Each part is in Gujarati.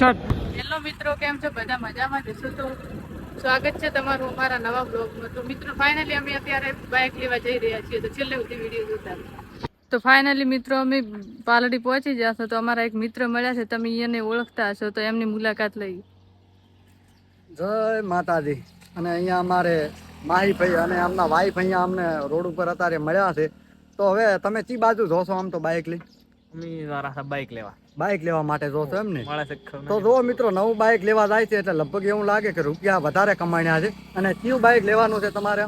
હેલો મિત્રો, કેમ છો? બધા મજામાં જશો તો સ્વાગત છે તમારું અમારા નવા બ્લોગમાં. તો મિત્રો ફાઇનલી અમે અત્યારે બાઇક લેવા જઈ રહ્યા છીએ, તો છેલ્લે સુધી વિડીયો જોતા. તો ફાઇનલી મિત્રો અમે પાલડી પહોંચી જશો. તો અમારા એક મિત્ર મળ્યા છે, તમે એને ઓળખતા હશો, તો એમની મુલાકાત લઈ. જય માતાજી. અને અહીંયા અમારે માહી ભાઈ અને આમના વાઈફ અહીંયા અમને રોડ ઉપર અત્યારે મળ્યા છે. તો હવે તમે ચી બાજુ જોશો આમ તો બાઇક લઈ? બાઇક લેવા માટે જોશો એમ ને? તો જો મિત્રો નવું બાઇક લેવા જાય છે એટલે લગભગ એવું લાગે કે રૂપિયા વધારે કમાણ્યા છે. અને કયું બાઇક લેવાનું છે તમારે?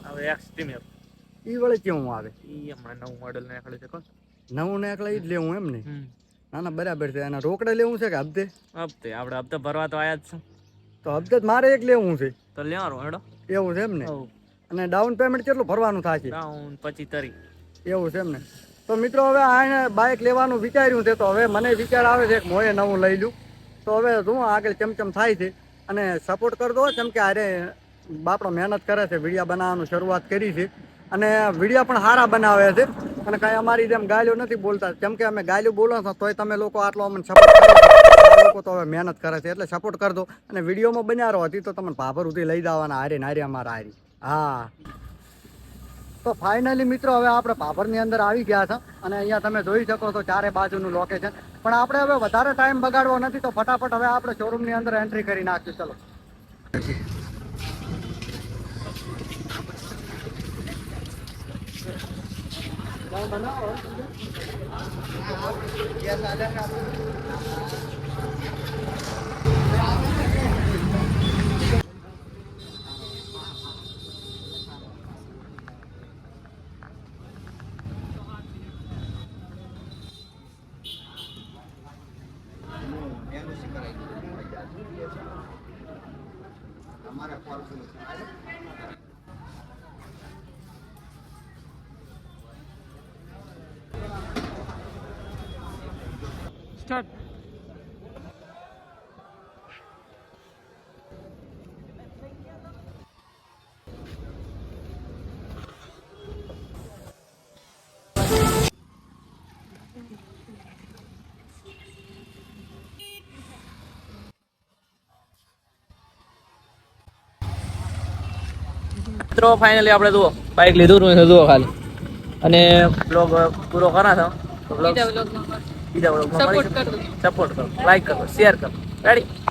ઈ વળી કેવું આવે? નવું મોડેલ નવું ને એકલા ઈ જ લેવું એમ ને? ના ના બરાબર છે. અને રોકડે લેવું છે કે હપ્તે? આપણે હપ્તે ભરવા તો આયા જ છે, તો હપ્તે જ મારે એક લેવું છે. તો લેવાનો હેડો. એવું છે એમ ને? અને ડાઉન પેમેન્ટ કેટલું ભરવાનું થાય છે? ડાઉન 25-30. એવું છે એમ ને? તો મિત્રો હવે આને બાઇક લેવાનું વિચાર્યું છે, તો હવે મને વિચાર આવે છે કે મોએ નવું લઈ લઉં. તો હવે શું આગળ ચમચમ થાય છે અને સપોર્ટ કરતો કેમ કે અરે બાપડો મહેનત કરે છે, વિડીયા બનાવવાનું શરૂઆત કરી છે અને વિડીયા પણ સારા બનાવે છે. અને કાંઈ અમારી જેમ ગાલીઓ નથી બોલતા, કેમ કે અમે ગાલીઓ બોલો છો તોય તમે લોકો આટલો અમને સપોર્ટ કરો છો. લોકો તો હવે મહેનત કરે છે એટલે સપોર્ટ કરજો. અને વિડીયોમાં બનારો હતી તો તમને ભાભર સુધી લઈ જવાના હારે નારી અમારા હારી. હા, તો ફાઇનલી મિત્રો હવે આપણે ભાભરની અંદર આવી ગયા છે અને અહીંયા તમે જોઈ શકો છો ચારે બાજુનું લોકેશન. પણ આપણે હવે વધારે ટાઈમ બગાડવો નથી, તો ફટાફટ હવે આપણે શોરૂમની અંદર એન્ટ્રી કરી નાખીએ. ચલો. સ્ટાર્ટ. મિત્રો ફાઇનલી આપણે જુઓ બાઇક લીધું છે, જુઓ ખાલી. અને બ્લોગ પૂરો કરા છો તો બીજા વ્લોગમાં બીજા બ્લોગમાં સપોર્ટ કરો. સપોર્ટ કરો, લાઈક કરો, શેર કરો. રેડી?